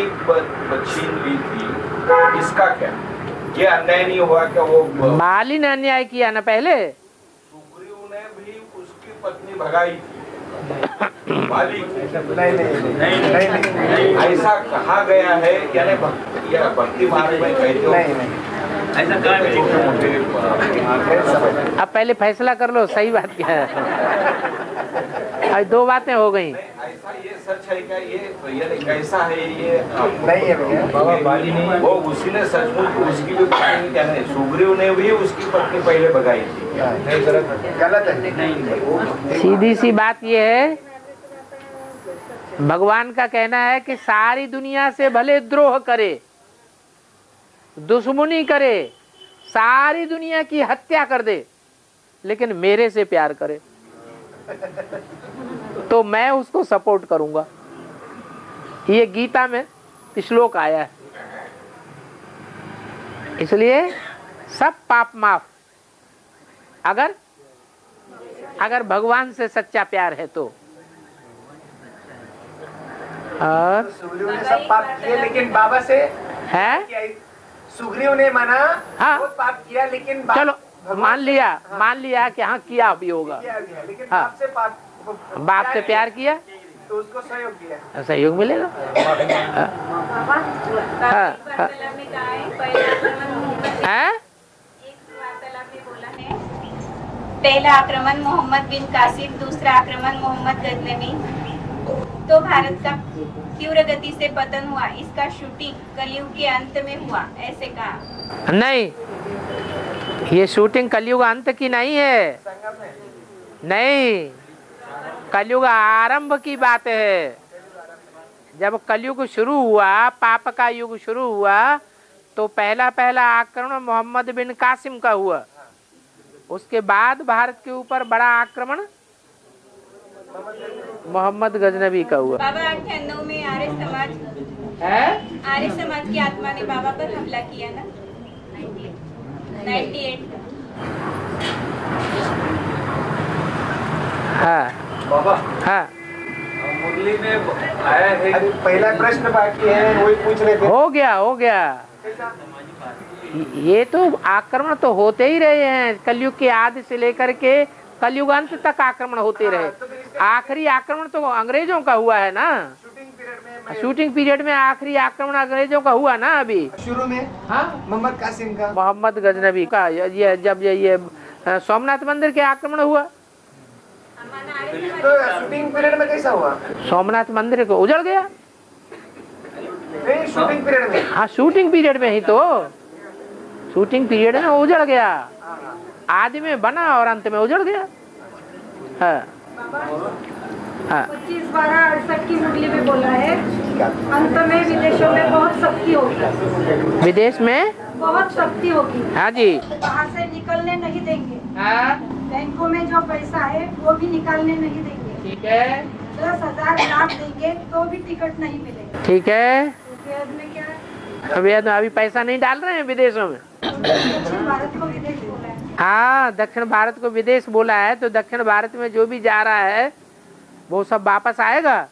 छीन ली थी, इसका क्या? ये अन्याय नहीं हुआ क्या? वो वाली ने अन्याय किया ना, पहले सुग्रीव ने भी उसकी पत्नी भगाई थी। वाली नहीं, ऐसा कहा गया है, यानी भक्ति मार्ग में कहते हो ऐसा अब पहले फैसला कर लो, सही बात क्या है। अब दो बातें हो गई। ऐसा ये सच है क्या? ये कैसा है? ये नहीं है भैया, बाबा बाली नहीं, वो उसी ने सचमुच उसकी भी पत्नी, क्या नहीं, सुग्रीव ने भी उसकी पत्नी पहले भगाई थी। गलत है। सीधी सी बात ये है, भगवान का कहना है कि सारी दुनिया से भले द्रोह करे, दुश्मनी करे, सारी दुनिया की हत्या कर दे, लेकिन मेरे से प्यार करे तो मैं उसको सपोर्ट करूंगा। ये गीता में श्लोक आया है। इसलिए सब पाप माफ, अगर भगवान से सच्चा प्यार है तो। और सुग्रीव ने सब पाप किए, लेकिन बाबा से है, सुग्रीव ने माना हाँ, बहुत पाप किया, लेकिन चलो मान लिया कि हाँ किया भी होगा, लेकिन हाँ, बाप से प्यार किया तो उसको सहयोग किया, सहयोग मिलेगा। पहला आक्रमण मोहम्मद बिन कासिम, दूसरा आक्रमण मोहम्मद गजनवी, तो भारत का तीव्र गति से पतन हुआ। इसका शूटिंग कलयुग के अंत में हुआ, ऐसे कहा। नहीं, ये शूटिंग कलयुग अंत की नहीं है, नहीं, कलयुग आरंभ की बात है। जब कलयुग शुरू हुआ, पाप का युग शुरू हुआ, तो पहला आक्रमण मोहम्मद बिन कासिम का हुआ। उसके बाद भारत के ऊपर बड़ा आक्रमण मोहम्मद गजनवी का हुआ। बाबा 98 में आर्य समाज समाज की आत्मा ने बाबा पर हमला किया ना 98। हाँ बाबा हाँ मुरली में आया है। अरे पहला प्रश्न बाकी है, वही पूछ रहे थे। हो गया ये तो आक्रमण तो होते ही रहे हैं, कलयुग के आदि से लेकर के कलयुग अंत तक आक्रमण होते रहे। आखिरी आक्रमण तो अंग्रेजों का हुआ है ना, शूटिंग पीरियड में आखिरी आक्रमण अंग्रेजों का हुआ ना अभी शुरू में। हाँ मोहम्मद कासिम का, मोहम्मद गजनबी का ये जब ये सोमनाथ मंदिर के आक्रमण हुआ तो शूटिंग पीरियड में कैसा हुआ? सोमनाथ मंदिर को उजड़ गया। नहीं, शूटिंग पीरियड में। हाँ शूटिंग पीरियड में ही तो, शूटिंग पीरियड में उजड़ गया, आदि में बना और अंत में उजड़ गया। हाँ हाँ 25/12/68 की मुरली में बोला है, अंत में विदेशों में बहुत शक्ति होगी। विदेश में बहुत शक्ति होगी। हाँ जी। वहाँ से निकलने नहीं देंगे। हाँ बैंकों में जो पैसा है वो भी निकालने नहीं देंगे। ठीक है। 10,000 लाख देंगे तो भी टिकट नहीं मिलेगा। ठीक है। वेद में क्या है? अभी पैसा नहीं डाल रहे हैं विदेशों में। दक्षिण भारत को विदेश बोला है। हाँ दक्षिण भारत को विदेश बोला है, तो दक्षिण भारत में जो भी जा रहा है वो सब वापस आएगा,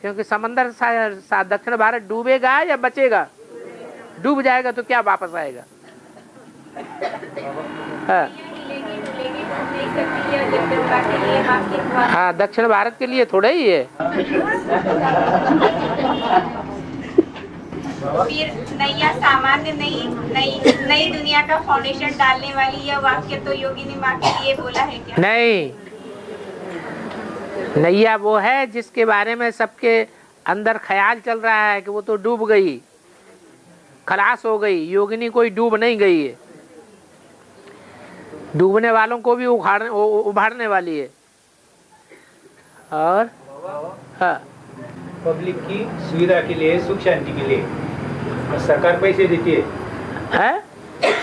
क्योंकि समंदर दक्षिण भारत डूबेगा या बचेगा? डूब जाएगा तो क्या वापस आएगा? हाँ दक्षिण भारत के लिए थोड़ा ही है। फिर नैया सामान्य नई दुनिया का फाउंडेशन डालने वाली यह वाक्य तो योगिनी माँ के लिए बोला है क्या? नहीं, नैया वो है जिसके बारे में सबके अंदर ख्याल चल रहा है कि वो तो डूब गई, खलास हो गई। योगिनी कोई डूब नहीं गई है, डूबने वालों को भी उभारने वाली है। और हाँ पब्लिक की सुविधा के लिए, सुख शांति के लिए सरकार पैसे देती है।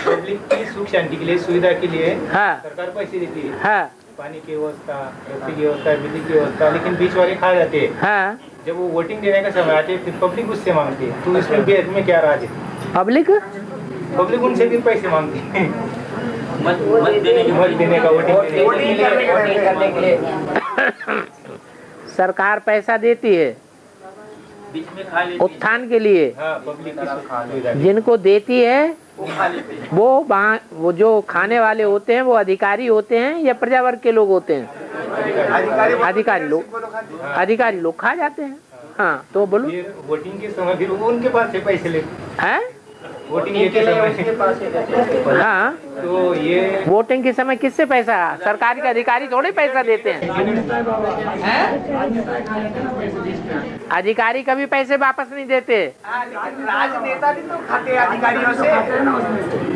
पब्लिक की सुख शांति के लिए, सुविधा के लिए सरकार पैसे देती है। हाँ पानी की व्यवस्था, रस्सी की व्यवस्था, बिजली की व्यवस्था, लेकिन बीच वाले खा जाते हैं। हाँ जब वो वोटिंग देने का समय आते फिर पब्लिक उससे मांगती है, तो इसमें भेद में क्या राज है? पब्लिक उनसे भी पैसे मांगती है, मत देने का, वोटिंग करने के लिए। सरकार पैसा देती है उत्थान के लिए। जिनको देती है वो जो खाने वाले होते हैं वो अधिकारी होते हैं या प्रजा वर्ग के लोग होते हैं? अधिकारी लोग खा जाते हैं। हाँ तो बोलो। वोटिंग के समय फिर उनके पास से पैसे लेते हैं। वोटिंग के समय। हाँ तो ये वोटिंग के समय किससे पैसा? सरकार के अधिकारी थोड़े पैसा देते हैं। अधिकारी कभी पैसे वापस नहीं देते। राजनेता भी तो खाते अधिकारियों से।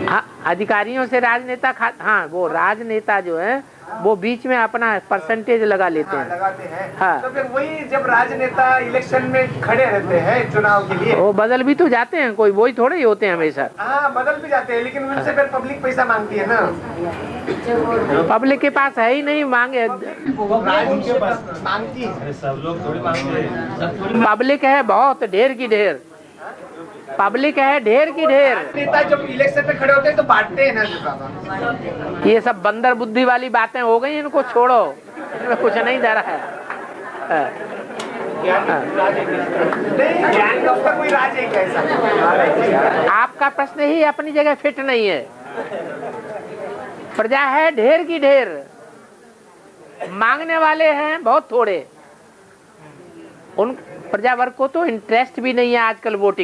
हाँ अधिकारियों से राजनेता हाँ वो राजनेता जो है वो बीच में अपना परसेंटेज लगा लेते हैं। लगाते हैं। हाँ तो फिर वही जब राजनेता इलेक्शन में खड़े रहते हैं चुनाव के लिए, वो बदल भी तो जाते हैं, कोई वही थोड़े ही होते हैं हमेशा। हाँ बदल भी जाते हैं, लेकिन उनसे फिर पब्लिक पैसा मांगती है ना। पब्लिक के पास है ही नहीं, मांगे मांगती है। सब लोग थोड़ी मांगते हैं। पब्लिक है बहुत, ढेर की ढेर पब्लिक है, ढेर की ढेर। नेता जब इलेक्शन में खड़े होते हैं तो बांटते हैं ना। ये सब बंदर बुद्धि वाली बातें हो गई, इनको छोड़ो, इनमें कुछ नहीं जा रहा है। ज्ञान का उसका कोई राज है क्या ऐसा? आपका प्रश्न ही अपनी जगह फिट नहीं है। प्रजा है ढेर की ढेर, मांगने वाले हैं बहुत थोड़े। उन प्रजा वर्ग को तो इंटरेस्ट भी नहीं है आजकल वोटिंग